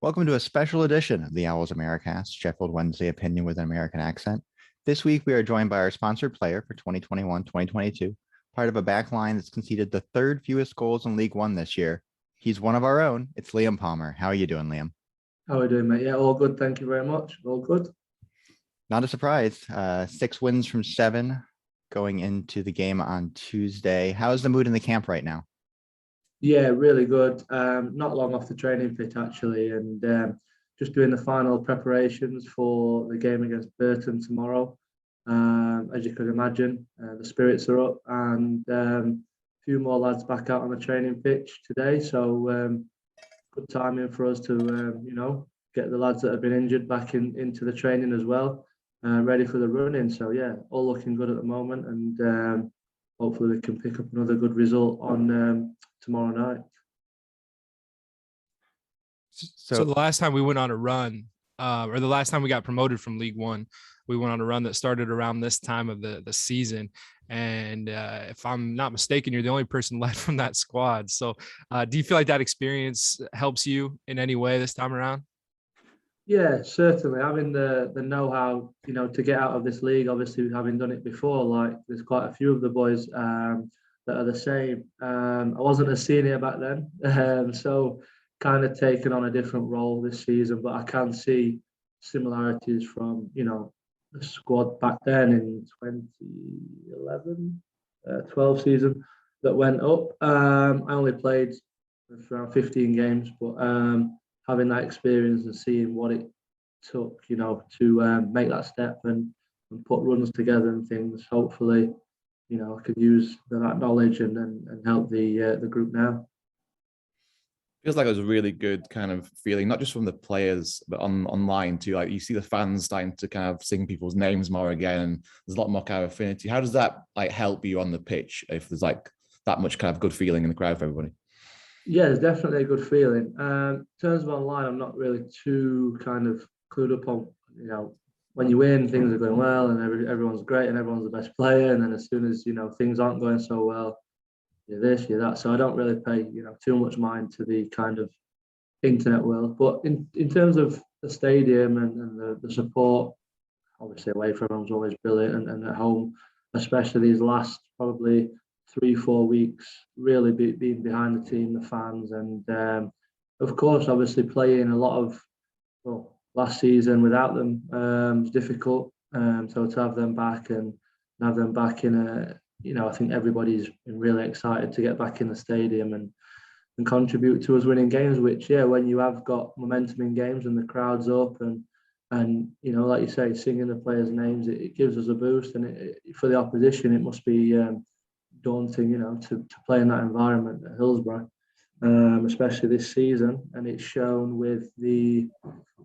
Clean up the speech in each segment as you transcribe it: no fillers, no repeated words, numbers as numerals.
Welcome to a special edition of the Owls Americast, Sheffield Wednesday opinion with an American accent. This week, we are joined by our sponsored player for 2021-2022, part of a back line that's conceded the third fewest goals in League One this year. He's one of our own. It's Liam Palmer. How are you doing, Liam? How are we doing, mate? Yeah, all good. Thank you very much. All good. Not a surprise. 6 wins from 7 going into the game on Tuesday. How is the mood in the camp right now? Yeah, really good. Not long off the training pitch, actually, and just doing the final preparations for the game against Burton tomorrow. As you could imagine, the spirits are up, and a few more lads back out on the training pitch today. So good timing for us to, get the lads that have been injured back into the training as well, ready for the run-in. So yeah, all looking good at the moment, and hopefully we can pick up another good result on tomorrow night. So the last time we went on a run, or the last time we got promoted from League One, we went on a run that started around this time of the season. And if I'm not mistaken, you're the only person left from that squad. So do you feel like that experience helps you in any way this time around? Yeah, certainly. Having the know-how, to get out of this league, obviously having done it before, like there's quite a few of the boys that are the same. I wasn't a senior back then, so kind of taken on a different role this season, but I can see similarities from, the squad back then in 2011, 12 season that went up. I only played for around 15 games, but having that experience and seeing what it took, to make that step and put runs together and things, hopefully, I could use that knowledge and help the group now. Feels like it was a really good kind of feeling, not just from the players, but online too. Like you see the fans starting to kind of sing people's names more again, and there's a lot more kind of affinity. How does that like help you on the pitch if there's like that much kind of good feeling in the crowd for everybody? Yeah, it's definitely a good feeling. In terms of online, I'm not really too kind of clued up on, when you win, things are going well and everyone's great and everyone's the best player. And then as soon as, things aren't going so well, you're this, you're that. So I don't really pay, too much mind to the kind of internet world. But in terms of the stadium and the support, obviously away from home's always brilliant, and at home, especially these last probably 3-4 weeks, really being behind the team, the fans, and of course, obviously playing a lot of last season without them was difficult. So to have them back and have them back in I think everybody's been really excited to get back in the stadium and contribute to us winning games. Which, yeah, when you have got momentum in games and the crowd's up and like you say, singing the players' names, it gives us a boost. And for the opposition, it must be daunting, to play in that environment at Hillsborough, especially this season. And it's shown with the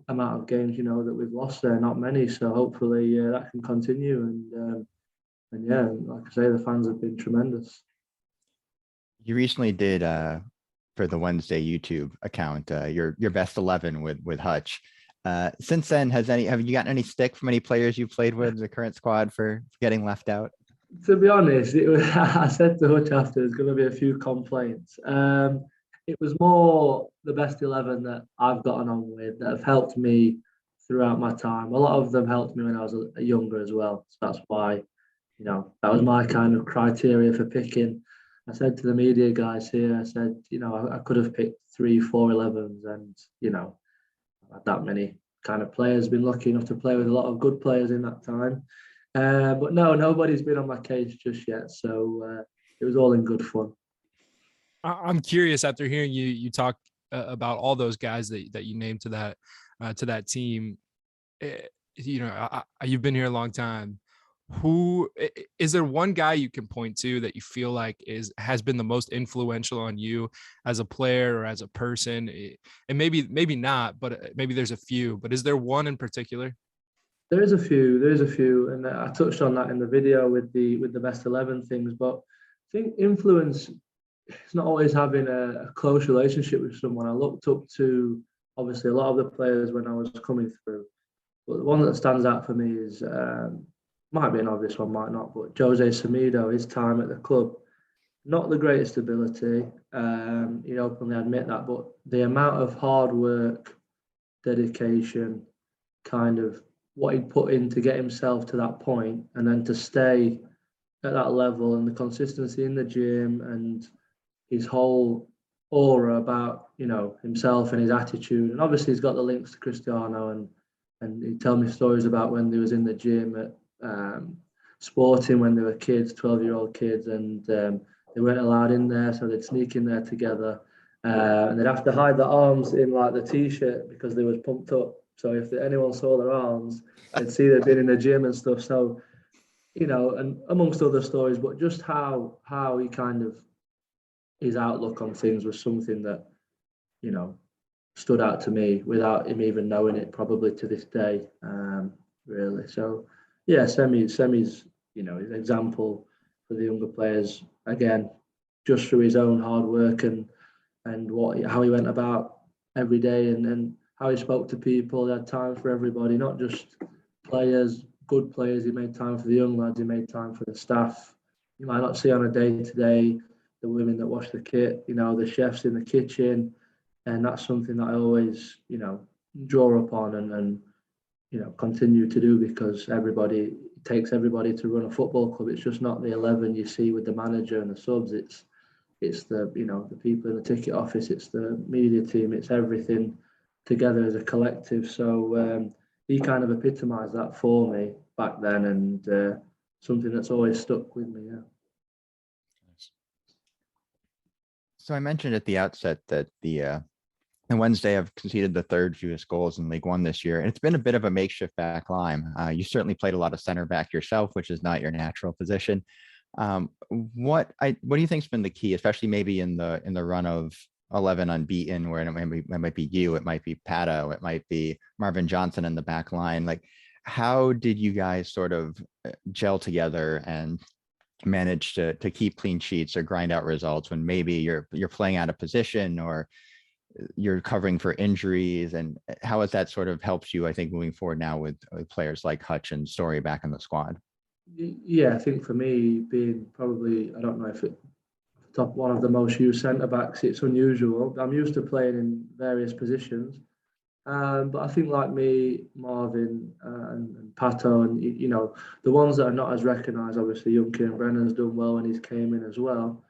amount of games, that we've lost there, not many. So hopefully that can continue. And yeah, like I say, the fans have been tremendous. You recently did for the Wednesday YouTube account your best 11 with Hutch. Since then, have you gotten any stick from any players you played with the current squad for getting left out? To be honest, I said to Hutch after there's going to be a few complaints. It was more the best 11 that I've gotten on with that have helped me throughout my time. A lot of them helped me when I was younger as well. So that's why, that was my kind of criteria for picking. I said to the media guys here, I said, I could have picked 3, 4 11s, and, that many kind of players. Been lucky enough to play with a lot of good players in that time. But no, nobody's been on my case just yet. So it was all in good fun. I'm curious, after hearing you talk about all those guys that you named to that team. You've been here a long time. Who is there one guy you can point to that you feel like has been the most influential on you as a player or as a person? And maybe not, but maybe there's a few. But is there one in particular? There is a few, and I touched on that in the video with the best 11 things. But I think influence, it's not always having a close relationship with someone. I looked up to obviously a lot of the players when I was coming through, but the one that stands out for me is might be an obvious one, might not, but Jose Semedo, his time at the club, not the greatest ability. He openly admit that, but the amount of hard work dedication, kind of what he'd put in to get himself to that point, and then to stay at that level, and the consistency in the gym and his whole aura about, you know, himself and his attitude. And obviously he's got the links to Cristiano, and he'd tell me stories about when they was in the gym at Sporting when they were kids, 12-year-old kids, and they weren't allowed in there, so they'd sneak in there together, and they'd have to hide their arms in like the t-shirt because they was pumped up. So if anyone saw their arms, they'd see they'd been in the gym and stuff. So, you know, and amongst other stories, but just how he kind of, his outlook on things was something that, you know, stood out to me without him even knowing it, probably to this day, really. So, yeah, Semi's, you know, his example for the younger players, again, just through his own hard work and how he went about every day, and how he spoke to people. He had time for everybody, not just players, good players. He made time for the young lads. He made time for the staff. You might not see on a day-to-day the women that wash the kit, you know, the chefs in the kitchen. And that's something that I always, you know, draw upon and you know, continue to do, because it takes everybody to run a football club. It's just not the 11 you see with the manager and the subs. It's the, you know, the people in the ticket office, it's the media team, it's everything together as a collective. So he kind of epitomised that for me back then, and something that's always stuck with me. Yeah. So I mentioned at the outset that the Wednesday have conceded the third fewest goals in League One this year, and it's been a bit of a makeshift back line. You certainly played a lot of center back yourself, which is not your natural position. What do you think's been the key, especially maybe in the run of 11 unbeaten, where it might be you, it might be Pato, it might be Marvin Johnson in the back line. Like, how did you guys sort of gel together and manage to keep clean sheets or grind out results when maybe you're playing out of position or you're covering for injuries? And how has that sort of helped you, I think, moving forward now with players like Hutch and Story back in the squad? Yeah, I think for me, being probably, I don't know if it top one of the most used centre backs, it's unusual. I'm used to playing in various positions, but I think like me, Marvin and Pato, and you know, the ones that are not as recognised, obviously young Kieran Brennan's done well when he's came in as well.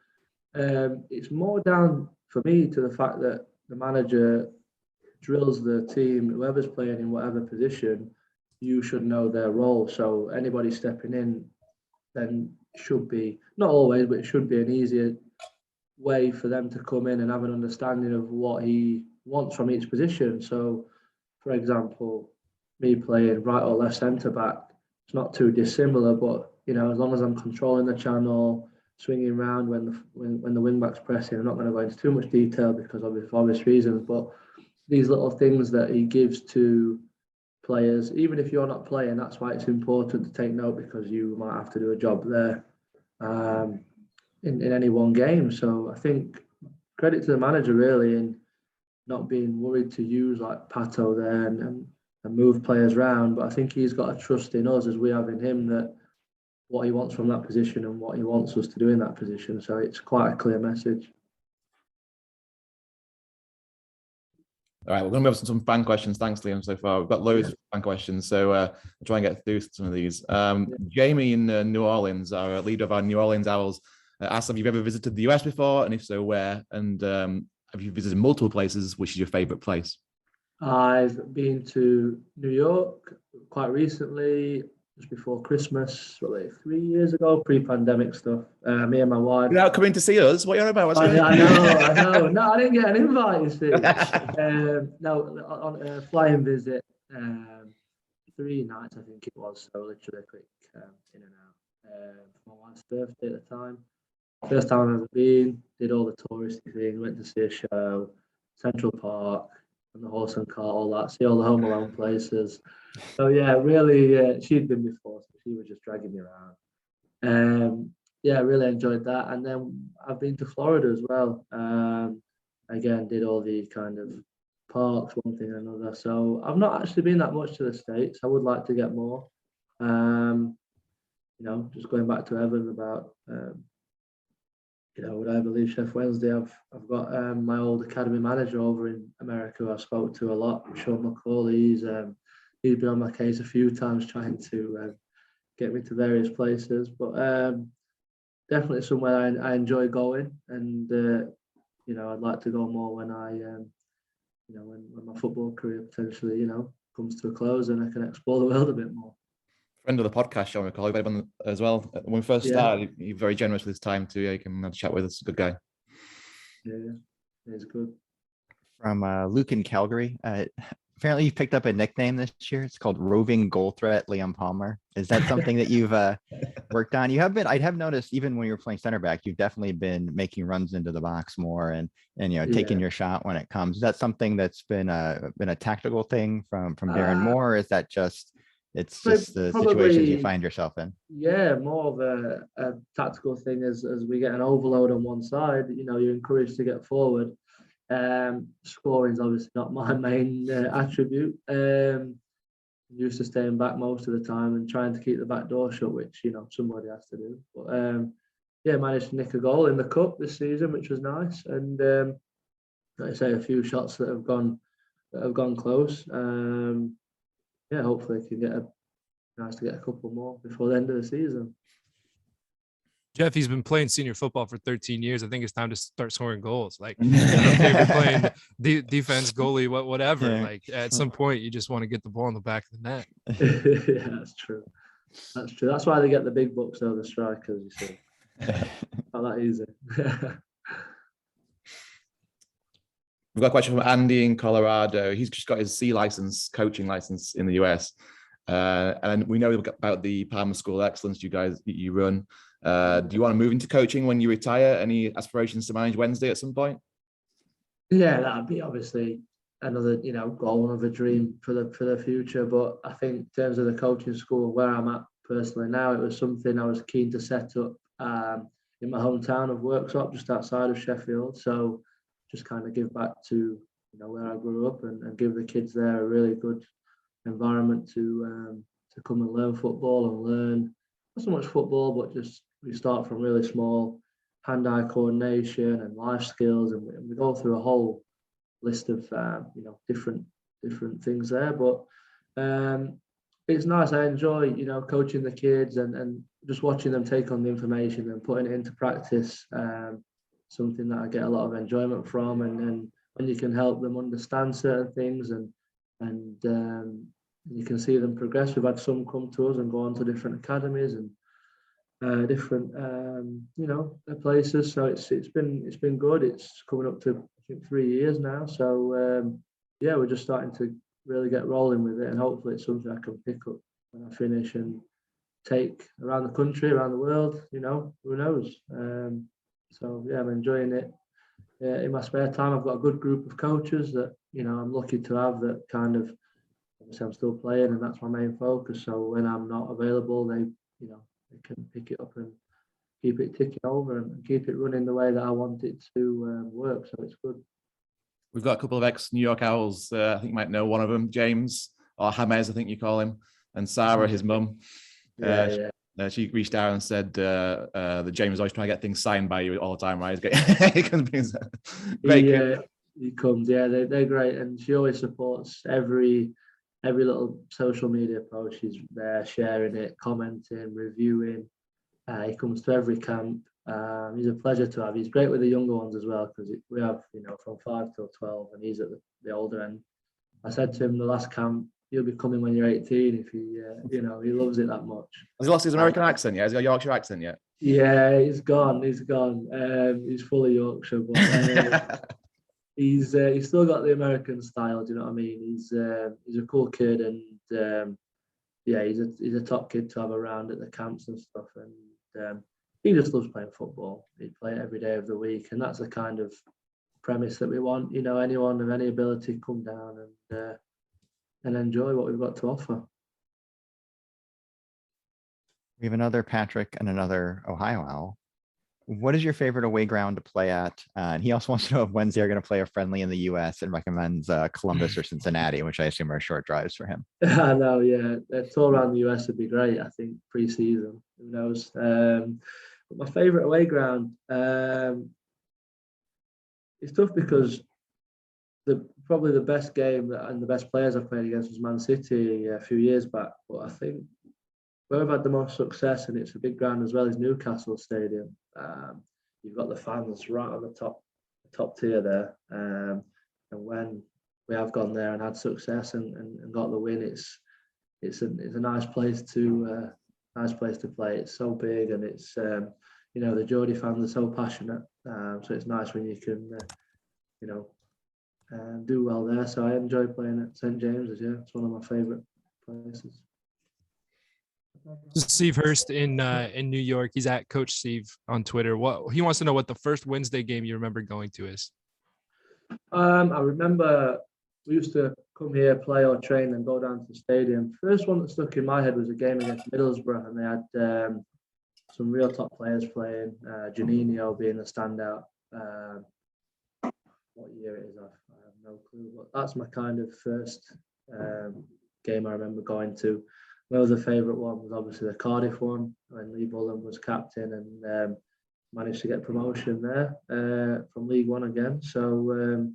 It's more down for me to the fact that the manager drills the team, whoever's playing in whatever position, you should know their role. So anybody stepping in then should be, not always, but it should be an easier way for them to come in and have an understanding of what he wants from each position. So, for example, me playing right or left centre back, it's not too dissimilar, but you know, as long as I'm controlling the channel, swinging around when the wing back's pressing, I'm not going to go into too much detail because of obvious reasons, but these little things that he gives to players, even if you're not playing, that's why it's important to take note, because you might have to do a job there in any one game. So I think credit to the manager really in not being worried to use like Pato there and move players around. But I think he's got a trust in us as we have in him, that what he wants from that position and what he wants us to do in that position. So it's quite a clear message. All right, we're going to move on to some fan questions. Thanks, Liam, so far. We've got loads of fan questions, so I'll try and get through some of these. Jamie in New Orleans, our leader of our New Orleans Owls, asked if you've ever visited the US before, and if so, where? And have you visited multiple places? Which is your favourite place? I've been to New York quite recently, just before Christmas, probably 3 years ago, pre-pandemic stuff. Me and my wife. Without coming to see us? What are you on about? I know. No, I didn't get an invite, you see. No, on a flying visit, 3 nights, I think it was. So literally a quick in and out. For my wife's birthday at the time. First time I've ever been. Did all the touristy things. Went to see a show, Central Park, and the horse and cart, all that. See all the Home Alone places. So yeah, really, she'd been before, so she was just dragging me around. Yeah, I really enjoyed that. And then I've been to Florida as well. Again, did all the kind of parks, one thing and another. So I've not actually been that much to the States. I would like to get more. You know, just going back to Evan about would I believe Chef Wednesday? I've got my old academy manager over in America who I spoke to a lot, Sean McCall. He's been on my case a few times trying to get me to various places, but definitely somewhere I enjoy going, and I'd like to go more when when my football career potentially comes to a close and I can explore the world a bit more. Friend of the podcast, Sean McCall, you've had him on as well. When we first started, he's very generous with his time too. Yeah, he can have a chat with us. Good guy. Yeah, he's good. From Luke in Calgary. Apparently, you picked up a nickname this year. It's called Roving Goal Threat Liam Palmer. Is that something that you've worked on? You have been. I have noticed even when you were playing center back, you've definitely been making runs into the box more and taking your shot when it comes. Is that something that's been a tactical thing from Darren Moore? Or is that just it's just the situations you find yourself in? Yeah, more of a tactical thing as we get an overload on one side. You're encouraged to get forward. Scoring is obviously not my main attribute. Used to staying back most of the time and trying to keep the back door shut, which somebody has to do. But managed to nick a goal in the cup this season, which was nice. And like I say, a few shots that have gone close. Hopefully can get nice to get a couple more before the end of the season. Jeff, he's been playing senior football for 13 years. I think it's time to start scoring goals. Like, I don't care if you're playing defense, goalie, whatever. Yeah. Like, at some point, you just want to get the ball in the back of the net. Yeah, that's true. That's true. That's why they get the big bucks over the strikers, you see. Not that easy. We've got a question from Andy in Colorado. He's just got his C license, coaching license in the US. And we know about the Palmer School of Excellence you run. Do you want to move into coaching when you retire? Any aspirations to manage Wednesday at some point? Yeah, that'd be obviously another goal, another dream for the future. But I think in terms of the coaching school where I'm at personally now, it was something I was keen to set up in my hometown of Worksop, just outside of Sheffield. So just kind of give back to where I grew up and give the kids there a really good environment to come and learn football and learn not so much football, but just we start from really small hand-eye coordination and life skills, and we go through a whole list of different things there. But it's nice. I enjoy coaching the kids and just watching them take on the information and putting it into practice. Something that I get a lot of enjoyment from, and when you can help them understand certain things and you can see them progress. We've had some come to us and go on to different academies and different places. So it's been good. It's coming up to I think 3 years now. So we're just starting to really get rolling with it, and hopefully it's something I can pick up when I finish and take around the country, around the world. Who knows? So I'm enjoying it. In my spare time, I've got a good group of coaches that I'm lucky to have that kind of. Obviously, I'm still playing, and that's my main focus. So when I'm not available, they can pick it up and keep it ticking over and keep it running the way that I want it to work. So it's good. We've got a couple of ex-New York Owls. I think you might know one of them, James, or James, I think you call him, and Sarah, his mum. She reached out and said that James is always trying to get things signed by you all the time, right? He comes. Yeah, they're great, and she always supports every little social media post. She's there sharing it, commenting, reviewing. He comes to every camp. He's a pleasure to have. He's great with the younger ones as well, because we have from 5 till 12, and he's at the older end. I said to him the last camp, you'll be coming when you're 18 if he loves it that much. Has he lost his American accent yet? Has he got a Yorkshire accent yet? Yeah, he's gone. He's fully Yorkshire, but he's still got the American style. Do you know what I mean? He's a cool kid, and he's a top kid to have around at the camps and stuff. And he just loves playing football. He'd play it every day of the week, and that's the kind of premise that we want. Anyone of any ability come down and enjoy what we've got to offer. We have another Patrick and another Ohio Owl. What is your favorite away ground to play at? And he also wants to know if Wednesday are going to play a friendly in the US and recommends Columbus or Cincinnati, which I assume are short drives for him. I know, yeah. A tour around the US would be great, I think, pre-season. Who knows? My favourite away ground. It's tough because probably the best game and the best players I've played against was Man City a few years back. But I think where I've had the most success, and it's a big ground as well, is Newcastle Stadium. You've got the fans right on the top tier there, and when we have gone there and had success and got the win, it's a nice place to play. It's so big, and it's the Geordie fans are so passionate. So it's nice when you can do well there. So I enjoy playing at St James's. Yeah, it's one of my favourite places. Steve Hurst in New York. He's at Coach Steve on Twitter. He wants to know what the first Wednesday game you remember going to is. I remember we used to come here, play or train, and go down to the stadium. First one that stuck in my head was a game against Middlesbrough, and they had some real top players playing. Juninho being the standout. What year it is, I have no clue. But that's my kind of first game I remember going to. My other favourite one was obviously the Cardiff one when Lee Bullen was captain and managed to get promotion there from League One again. So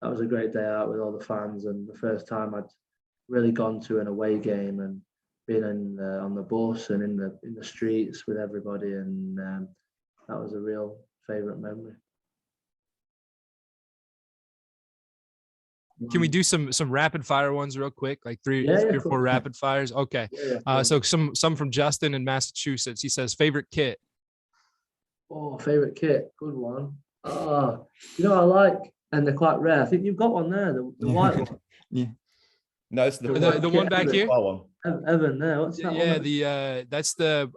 that was a great day out with all the fans, and the first time I'd really gone to an away game and been on the bus and in the streets with everybody, and that was a real favourite memory. Can we do some rapid fire ones real quick, like three or four rapid fires? Okay. So some from Justin in Massachusetts. He says favorite kit. Oh, favorite kit, good one. I like, and they're quite rare. I think you've got one there, the white one. Yeah. No, it's the one back here. One. Evan, there. What's that one? Yeah, that's the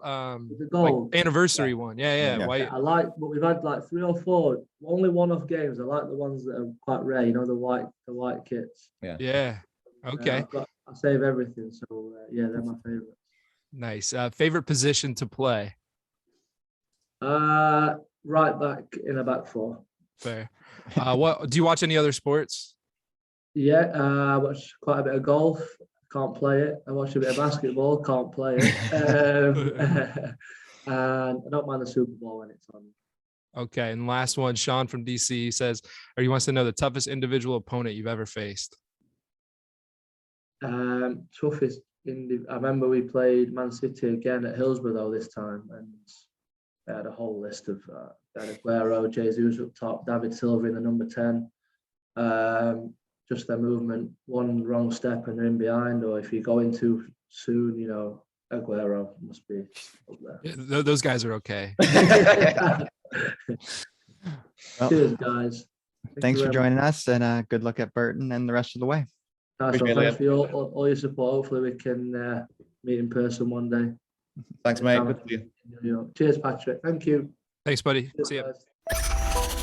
gold anniversary one. Yeah. White. I like, but we've had like 3 or 4, only one-off games. I like the ones that are quite rare. The white kits. Yeah. Okay. I save everything, so they're my favorite. Nice. Favorite position to play. Right back in a back 4. Fair. What do you watch any other sports? Yeah, I watch quite a bit of golf. Can't play it. I watch a bit of basketball. Can't play it. And I don't mind the Super Bowl when it's on. Okay, and last one, Sean from DC says, or he wants to know the toughest individual opponent you've ever faced. Toughest. I remember we played Man City again at Hillsborough though this time, and they had a whole list of Aguero, Jesus up top, David Silva in the number 10. Just their movement, one wrong step and they're in behind, or if you go in too soon, Aguero must be up there. Yeah, those guys are okay. Cheers, guys. Thanks for joining us, and good luck at Burton and the rest of the way. Nice one. Thanks for all your support. Hopefully we can meet in person one day. Thanks, mate. Good to see you. Cheers, Patrick. Thank you. Thanks, buddy. Cheers, See ya. guys.